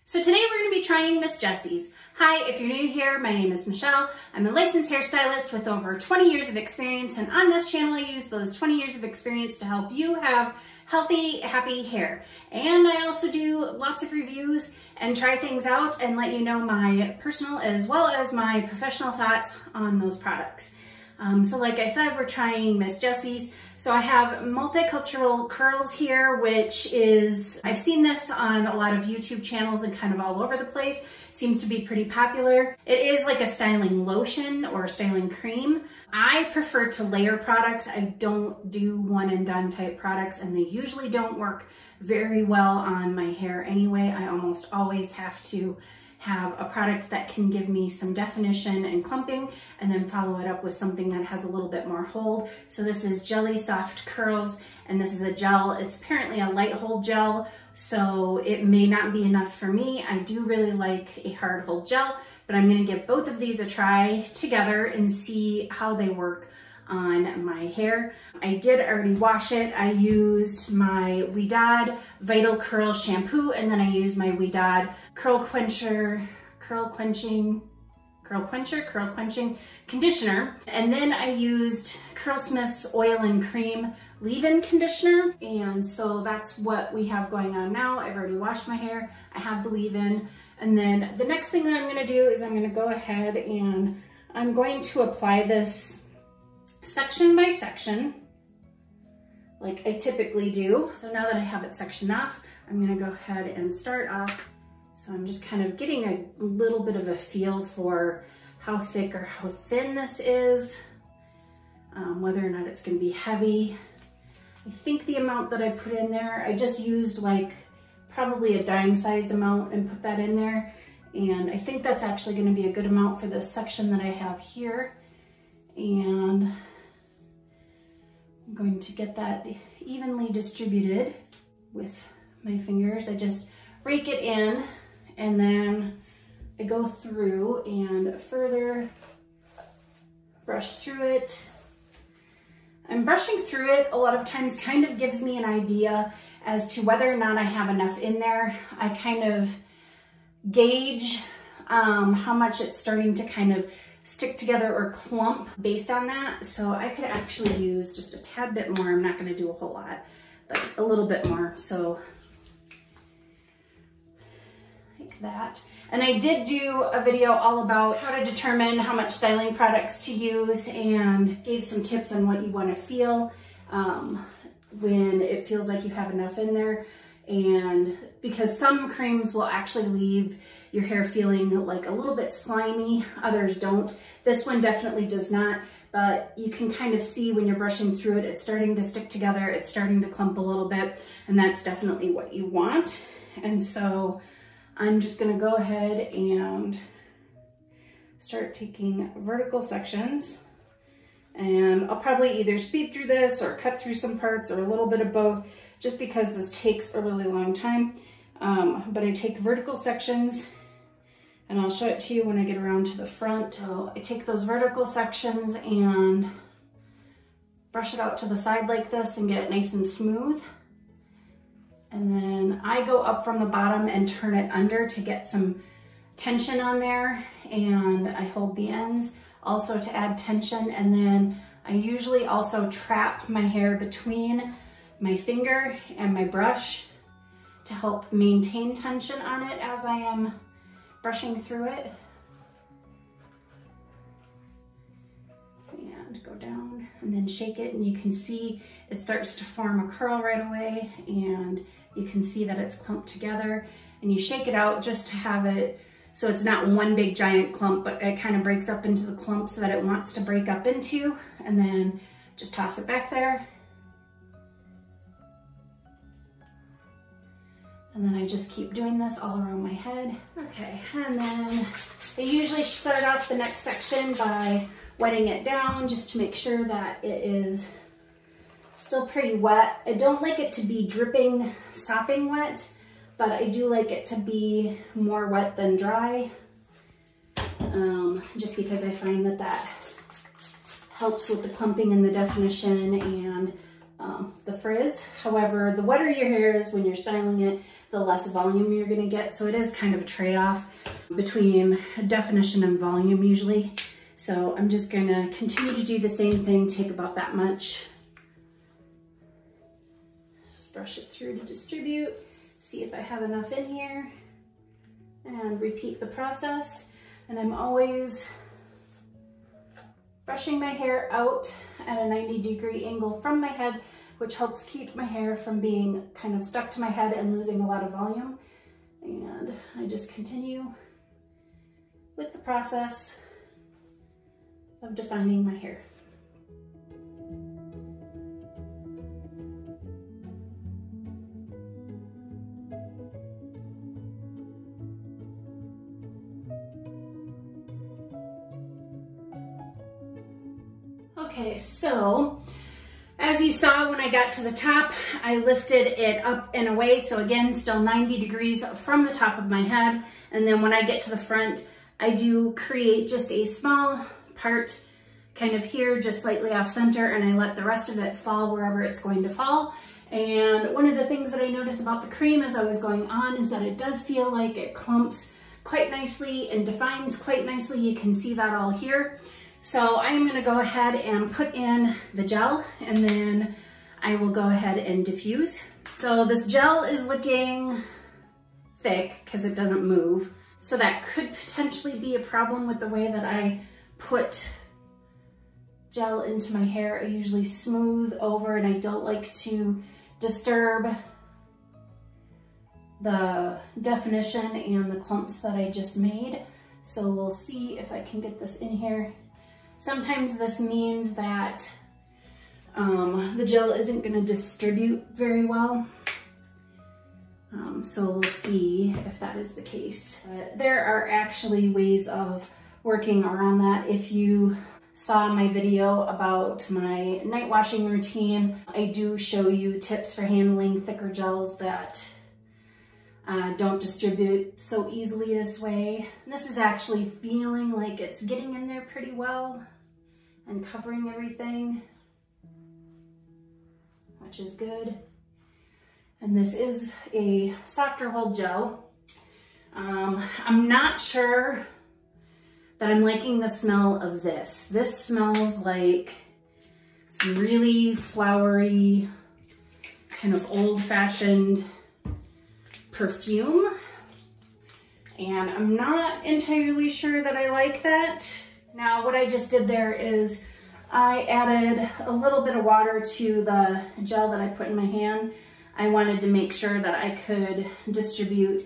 So today we're going to be trying Miss Jessie's. Hi, if you're new here, my name is Michelle. I'm a licensed hairstylist with over 20 years of experience, and on this channel I use those 20 years of experience to help you have healthy, happy hair. And I also do lots of reviews and try things out and let you know my personal as well as my professional thoughts on those products. So like I said, we're trying Miss Jessie's. So I have Multicultural Curls here, which is, I've seen this on a lot of YouTube channels and kind of all over the place. Seems to be pretty popular. It is like a styling lotion or a styling cream. I prefer to layer products. I don't do one and done type products, and they usually don't work very well on my hair anyway. I almost always have to have a product that can give me some definition and clumping, and then follow it up with something that has a little bit more hold. So this is Jelly Soft Curls, and this is a gel. It's apparently a light hold gel, so it may not be enough for me. I do really like a hard hold gel, but I'm gonna give both of these a try together and see how they work on my hair. I did already wash it. I used my Ouidad Vital Curl shampoo, and then I used my Ouidad Curl Quenching conditioner. And then I used Curlsmith's Oil and Cream leave-in conditioner. And so that's what we have going on now. I've already washed my hair. I have the leave-in. And then the next thing that I'm gonna do is I'm gonna go ahead and I'm going to apply this section by section, like I typically do. So now that I have it sectioned off, I'm gonna go ahead and start off. So I'm just kind of getting a little bit of a feel for how thick or how thin this is, whether or not it's gonna be heavy. I think the amount that I put in there, I just used like probably a dime-sized amount and put that in there. And I think that's actually gonna be a good amount for this section that I have here. And I'm going to get that evenly distributed with my fingers. I just rake it in, and then I go through and further brush through it. And brushing through it a lot of times kind of gives me an idea as to whether or not I have enough in there. I kind of gauge how much it's starting to kind of stick together or clump based on that. So I could actually use just a tad bit more. I'm not gonna do a whole lot, but a little bit more. So like that. And I did do a video all about how to determine how much styling products to use and gave some tips on what you wanna feel when it feels like you have enough in there. And because some creams will actually leave your hair feeling like a little bit slimy, others don't. This one definitely does not, but you can kind of see when you're brushing through it, it's starting to stick together, it's starting to clump a little bit, and that's definitely what you want. And so I'm just gonna go ahead and start taking vertical sections, and I'll probably either speed through this or cut through some parts or a little bit of both, just because this takes a really long time. But I take vertical sections, and I'll show it to you when I get around to the front. So I take those vertical sections and brush it out to the side like this and get it nice and smooth. And then I go up from the bottom and turn it under to get some tension on there. And I hold the ends also to add tension. And then I usually also trap my hair between my finger and my brush to help maintain tension on it as I am brushing through it. And go down and then shake it, and you can see it starts to form a curl right away, and you can see that it's clumped together. And you shake it out just to have it so it's not one big giant clump, but it kind of breaks up into the clumps that it wants to break up into, and then just toss it back there. And then I just keep doing this all around my head. Okay, and then I usually start off the next section by wetting it down just to make sure that it is still pretty wet. I don't like it to be dripping, sopping wet, but I do like it to be more wet than dry, just because I find that that helps with the clumping and the definition, and the frizz. However, the wetter your hair is when you're styling it, the less volume you're gonna get. So it is kind of a trade-off between definition and volume usually. So I'm just gonna continue to do the same thing, take about that much. Just brush it through to distribute, see if I have enough in here, and repeat the process. And I'm always brushing my hair out at a 90-degree angle from my head, which helps keep my hair from being kind of stuck to my head and losing a lot of volume. And I just continue with the process of defining my hair. Okay, so as you saw when I got to the top, I lifted it up and away. So again, still 90 degrees from the top of my head. And then when I get to the front, I do create just a small part kind of here, just slightly off center, and I let the rest of it fall wherever it's going to fall. And one of the things that I noticed about the cream as I was going on is that it does feel like it clumps quite nicely and defines quite nicely. You can see that all here. So I'm gonna go ahead and put in the gel, and then I will go ahead and diffuse. So this gel is looking thick because it doesn't move. So that could potentially be a problem with the way that I put gel into my hair. I usually smooth over, and I don't like to disturb the definition and the clumps that I just made. So we'll see if I can get this in here. Sometimes this means that the gel isn't going to distribute very well. So we'll see if that is the case. But there are actually ways of working around that. If you saw my video about my night washing routine, I do show you tips for handling thicker gels that don't distribute so easily this way. And this is actually feeling like it's getting in there pretty well and covering everything, which is good. And this is a softer hold gel. I'm not sure that I'm liking the smell of this. This smells like some really flowery, kind of old-fashioned perfume, and I'm not entirely sure that I like that. Now what I just did there is I added a little bit of water to the gel that I put in my hand. I wanted to make sure that I could distribute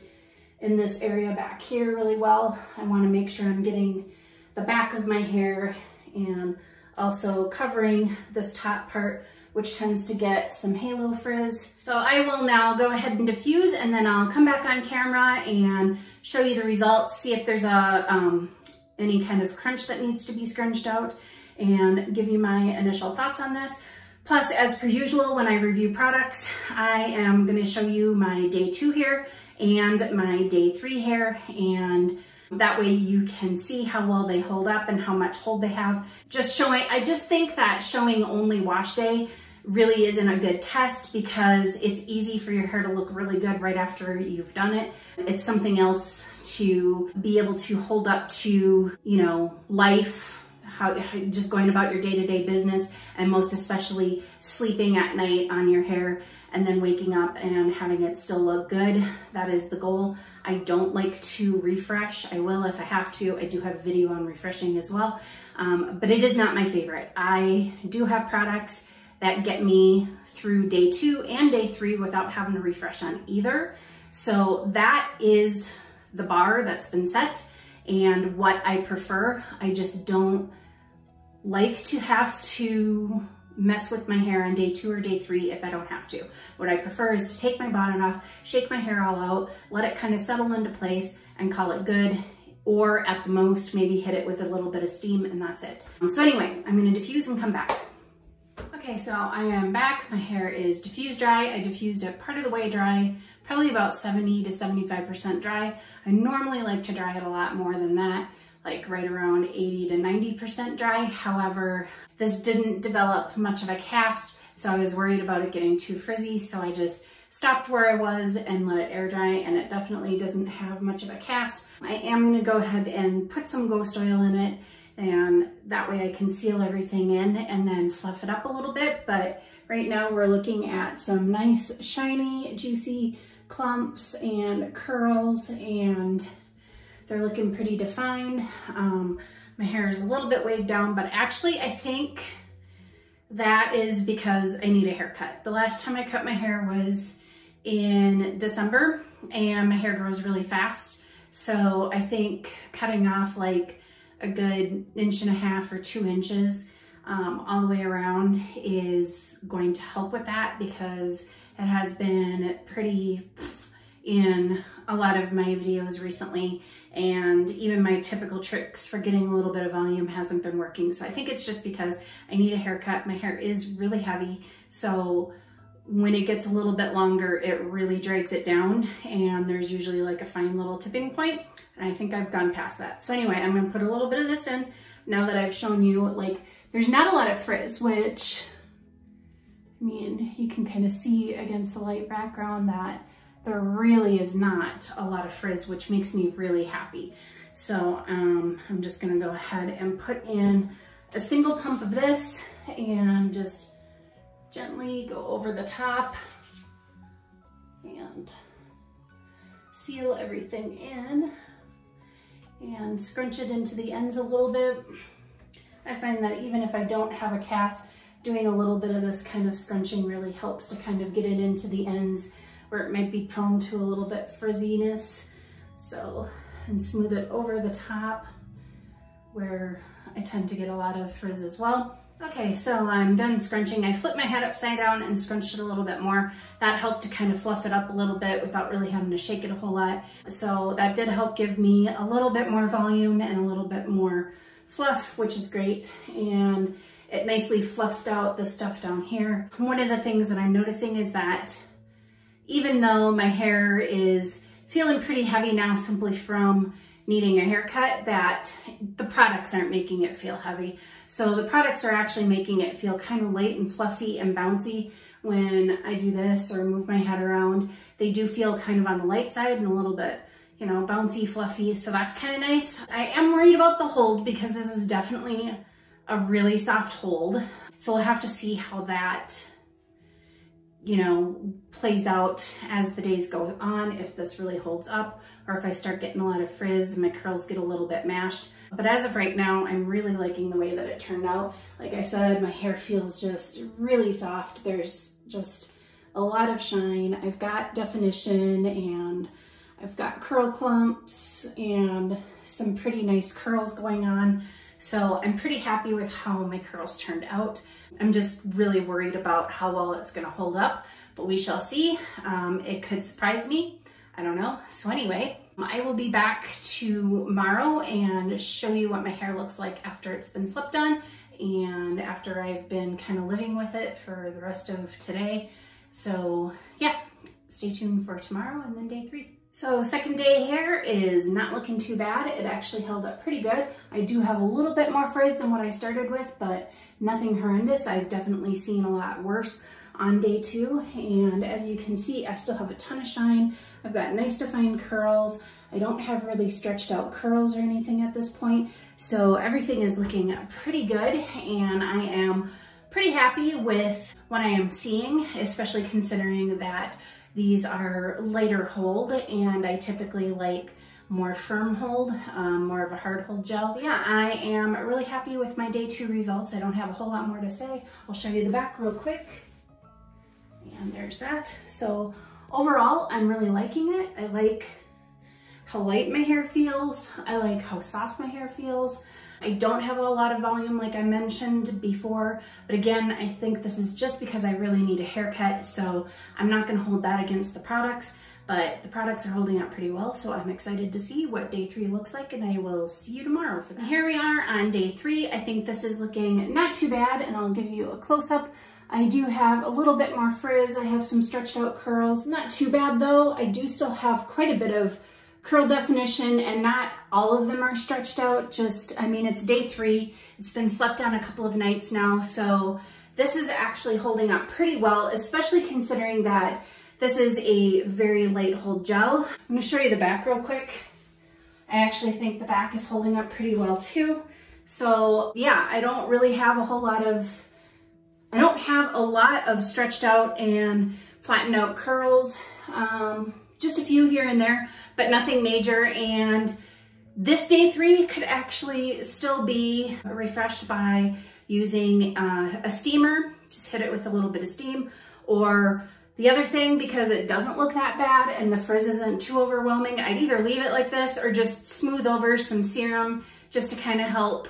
in this area back here really well. I want to make sure I'm getting the back of my hair and also covering this top part, which tends to get some halo frizz. So I will now go ahead and diffuse, and then I'll come back on camera and show you the results, see if there's any kind of crunch that needs to be scrunched out, and give you my initial thoughts on this. Plus, as per usual, when I review products, I am gonna show you my day 2 hair and my day 3 hair, and that way you can see how well they hold up and how much hold they have. I just think that showing only wash day really isn't a good test, because it's easy for your hair to look really good right after you've done it. It's something else to be able to hold up to, you know, life, just going about your day-to-day business, and most especially sleeping at night on your hair and then waking up and having it still look good. That is the goal. I don't like to refresh. I will if I have to. I do have a video on refreshing as well, but it is not my favorite. I do have products that get me through day 2 and day 3 without having to refresh on either. So that is the bar that's been set and what I prefer. I just don't like to have to mess with my hair on day 2 or day 3 if I don't have to. What I prefer is to take my bonnet off, shake my hair all out, let it kind of settle into place and call it good, or at the most maybe hit it with a little bit of steam, and that's it. So anyway, I'm gonna diffuse and come back. Okay, so I am back. My hair is diffused dry. I diffused it part of the way dry, probably about 70 to 75% dry. I normally like to dry it a lot more than that, like right around 80 to 90% dry. However, this didn't develop much of a cast, So I was worried about it getting too frizzy, so I just stopped where I was and let it air dry, and it definitely doesn't have much of a cast. I am gonna go ahead and put some ghost oil in it, and that way I can seal everything in and then fluff it up a little bit. But right now we're looking at some nice, shiny, juicy clumps and curls, and they're looking pretty defined. My hair is a little bit weighed down, but actually I think that is because I need a haircut. The last time I cut my hair was in December, and my hair grows really fast. So I think cutting off like a good 1.5 or 2 inches all the way around is going to help with that, because it has been pretty in a lot of my videos recently, and even my typical tricks for getting a little bit of volume hasn't been working. So I think it's just because I need a haircut. My hair is really heavy, so when it gets a little bit longer, it really drags it down, and there's usually like a fine little tipping point, and I think I've gone past that. So anyway, I'm gonna put a little bit of this in now that I've shown you, like, there's not a lot of frizz, which, I mean, you can kind of see against the light background that there really is not a lot of frizz, which makes me really happy. So I'm just gonna go ahead and put in a single pump of this and just gently go over the top and seal everything in and scrunch it into the ends a little bit. I find that even if I don't have a cast, doing a little bit of this kind of scrunching really helps to kind of get it into the ends where it might be prone to a little bit frizziness. So, and smooth it over the top where I tend to get a lot of frizz as well. Okay, so I'm done scrunching. I flipped my head upside down and scrunched it a little bit more. That helped to kind of fluff it up a little bit without really having to shake it a whole lot. So that did help give me a little bit more volume and a little bit more fluff, which is great. And it nicely fluffed out the stuff down here. One of the things that I'm noticing is that even though my hair is feeling pretty heavy now simply from needing a haircut, that the products aren't making it feel heavy. So the products are actually making it feel kind of light and fluffy and bouncy when I do this or move my head around. They do feel kind of on the light side and a little bit, you know, bouncy, fluffy, so that's kind of nice. I am worried about the hold because this is definitely a really soft hold. So we'll have to see how that, you know, plays out as the days go on, if this really holds up, or if I start getting a lot of frizz and my curls get a little bit mashed. But as of right now, I'm really liking the way that it turned out. Like I said, my hair feels just really soft. There's just a lot of shine. I've got definition, and I've got curl clumps and some pretty nice curls going on. So I'm pretty happy with how my curls turned out. I'm just really worried about how well it's gonna hold up, but we shall see. It could surprise me, I don't know. So anyway, I will be back tomorrow and show you what my hair looks like after it's been slept on and after I've been kind of living with it for the rest of today. So yeah, stay tuned for tomorrow and then day 3. So second day hair is not looking too bad. It actually held up pretty good. I do have a little bit more frizz than what I started with, but nothing horrendous. I've definitely seen a lot worse on day 2. And as you can see, I still have a ton of shine. I've got nice defined curls. I don't have really stretched out curls or anything at this point. So everything is looking pretty good, and I am pretty happy with what I am seeing, especially considering that these are lighter hold, and I typically like more firm hold, more of a hard hold gel. Yeah, I am really happy with my day 2 results. I don't have a whole lot more to say. I'll show you the back real quick. And there's that. So overall, I'm really liking it. I like how light my hair feels. I like how soft my hair feels. I don't have a lot of volume like I mentioned before, but again, I think this is just because I really need a haircut, so I'm not gonna hold that against the products, but the products are holding up pretty well, so I'm excited to see what day 3 looks like, and I will see you tomorrow for that. Here we are on day 3. I think this is looking not too bad, and I'll give you a close-up. I do have a little bit more frizz. I have some stretched out curls. Not too bad though. I do still have quite a bit of curl definition, and not all of them are stretched out. Just, I mean, it's day 3. It's been slept on a couple of nights now, so this is actually holding up pretty well, especially considering that this is a very light hold gel. I'm gonna show you the back real quick. I actually think the back is holding up pretty well too. So yeah, I don't really have a lot of stretched out and flattened out curls. Just a few here and there, but nothing major. And this day 3 could actually still be refreshed by using a steamer. Just hit it with a little bit of steam. Or the other thing, because it doesn't look that bad and the frizz isn't too overwhelming, I'd either leave it like this or just smooth over some serum just to kind of help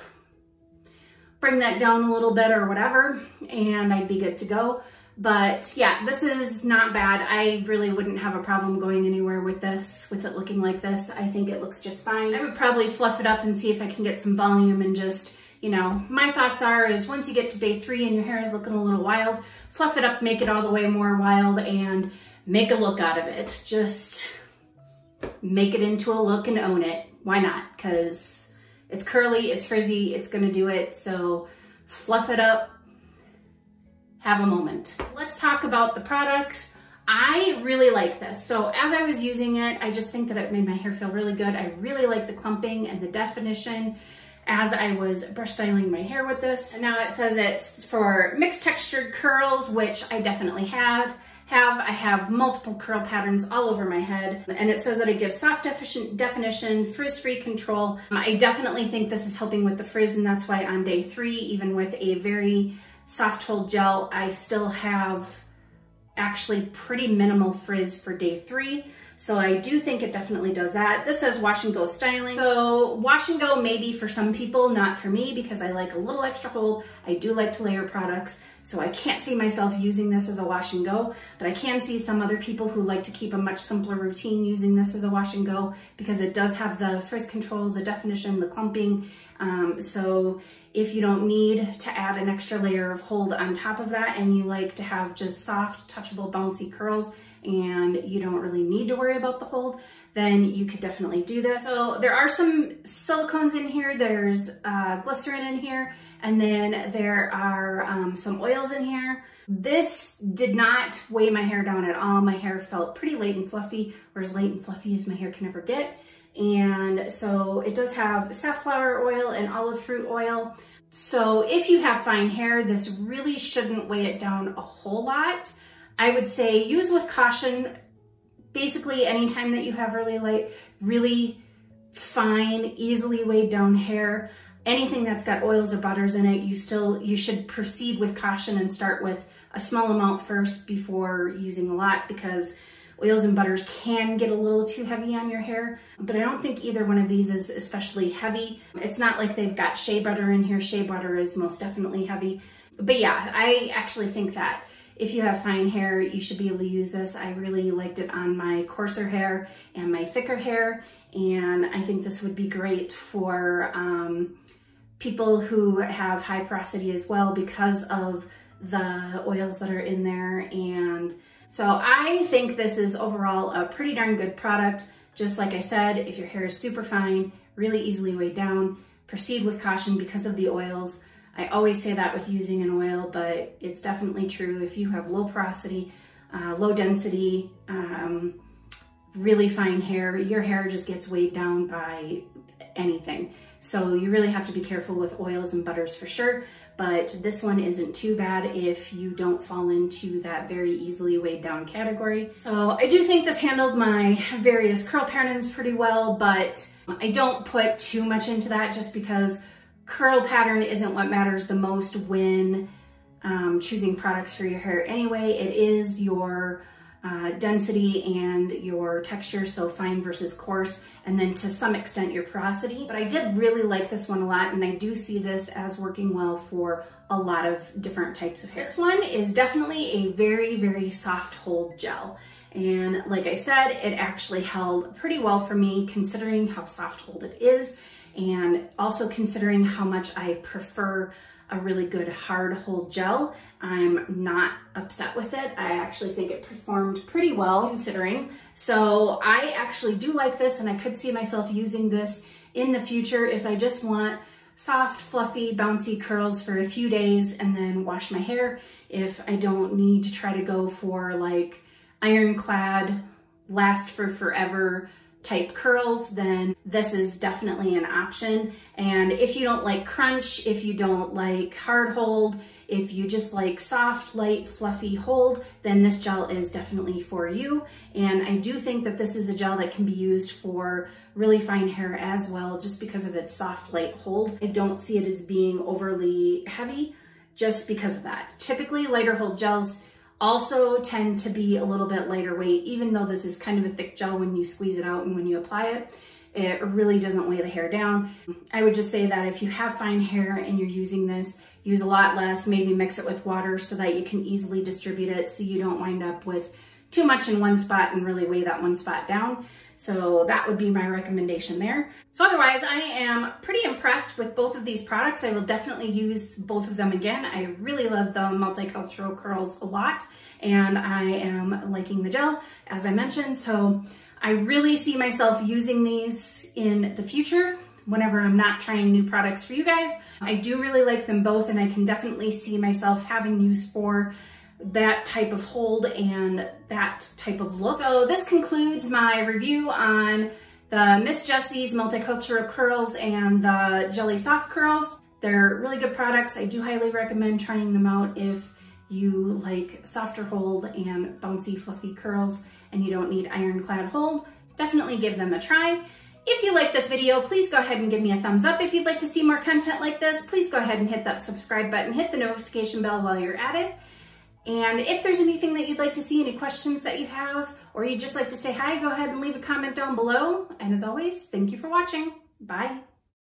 bring that down a little bit or whatever, and I'd be good to go. But yeah, this is not bad. I really wouldn't have a problem going anywhere with this, with it looking like this. I think it looks just fine. I would probably fluff it up and see if I can get some volume and just, you know, my thoughts is once you get to day 3 and your hair is looking a little wild, fluff it up, make it all the way more wild and make a look out of it. Just make it into a look and own it. Why not? Because it's curly, it's frizzy, it's gonna do it. So fluff it up, have a moment. Let's talk about the products. I really like this. So as I was using it, I just think that it made my hair feel really good. I really like the clumping and the definition as I was brush styling my hair with this. And now it says it's for mixed textured curls, which I definitely have. I have multiple curl patterns all over my head, and it says that it gives soft definition, frizz-free control. I definitely think this is helping with the frizz, and that's why on day 3, even with a very soft hold gel, I still have actually pretty minimal frizz for day 3. So I do think it definitely does that. This says wash and go styling. So wash and go maybe for some people, not for me, because I like a little extra hold. I do like to layer products, so I can't see myself using this as a wash and go, but I can see some other people who like to keep a much simpler routine using this as a wash and go, because it does have the frizz control, the definition, the clumping. So if you don't need to add an extra layer of hold on top of that, and you like to have just soft, touchable, bouncy curls, and you don't really need to worry about the hold, then you could definitely do this. So there are some silicones in here, there's glycerin in here, and then there are some oils in here. This did not weigh my hair down at all. My hair felt pretty light and fluffy, or as light and fluffy as my hair can ever get. And so it does have safflower oil and olive fruit oil. So if you have fine hair, this really shouldn't weigh it down a whole lot. I would say use with caution. Basically, anytime that you have really light, really fine, easily weighed down hair, anything that's got oils or butters in it, you should proceed with caution and start with a small amount first before using a lot, because oils and butters can get a little too heavy on your hair, but I don't think either one of these is especially heavy. It's not like they've got shea butter in here. Shea butter is most definitely heavy. But yeah, I actually think that if you have fine hair, you should be able to use this. I really liked it on my coarser hair and my thicker hair, and I think this would be great for people who have high porosity as well, because of the oils that are in there. And so I think this is overall a pretty darn good product. Just like I said, if your hair is super fine, really easily weighed down, proceed with caution because of the oils. I always say that with using an oil, but it's definitely true. If you have low porosity, low density, really fine hair, your hair just gets weighed down by anything. So you really have to be careful with oils and butters for sure. But this one isn't too bad if you don't fall into that very easily weighed down category. So I do think this handled my various curl patterns pretty well, but I don't put too much into that, just because curl pattern isn't what matters the most when choosing products for your hair anyway. It is your density and your texture, so fine versus coarse, and then to some extent your porosity. But I did really like this one a lot, and I do see this as working well for a lot of different types of hair. This one is definitely a very, very soft hold gel. And like I said, it actually held pretty well for me considering how soft hold it is, and also considering how much I prefer a really good hard hold gel. I'm not upset with it. I actually think it performed pretty well considering. So I actually do like this, and I could see myself using this in the future if I just want soft, fluffy, bouncy curls for a few days and then wash my hair. If I don't need to try to go for like ironclad, last for forever type curls, then this is definitely an option. And if you don't like crunch, if you don't like hard hold, if you just like soft, light, fluffy hold, then this gel is definitely for you. And I do think that this is a gel that can be used for really fine hair as well, just because of its soft, light hold. I don't see it as being overly heavy just because of that. Typically, lighter hold gels also tend to be a little bit lighter weight, even though this is kind of a thick gel when you squeeze it out and when you apply it. It really doesn't weigh the hair down. I would just say that if you have fine hair and you're using this, use a lot less, maybe mix it with water so that you can easily distribute it so you don't wind up with too much in one spot and really weigh that one spot down. So that would be my recommendation there. So otherwise, I am pretty impressed with both of these products. I will definitely use both of them again. I really love the Multicultural Curls a lot, and I am liking the gel, as I mentioned. So I really see myself using these in the future whenever I'm not trying new products for you guys. I do really like them both, and I can definitely see myself having use for that type of hold and that type of look. So this concludes my review on the Miss Jessie's Multicultural Curls and the Jelly Soft Curls. They're really good products. I do highly recommend trying them out if you like softer hold and bouncy, fluffy curls and you don't need ironclad hold. Definitely give them a try. If you like this video, please go ahead and give me a thumbs up. If you'd like to see more content like this, please go ahead and hit that subscribe button, hit the notification bell while you're at it. And if there's anything that you'd like to see, any questions that you have, or you'd just like to say hi, go ahead and leave a comment down below. And as always, thank you for watching. Bye.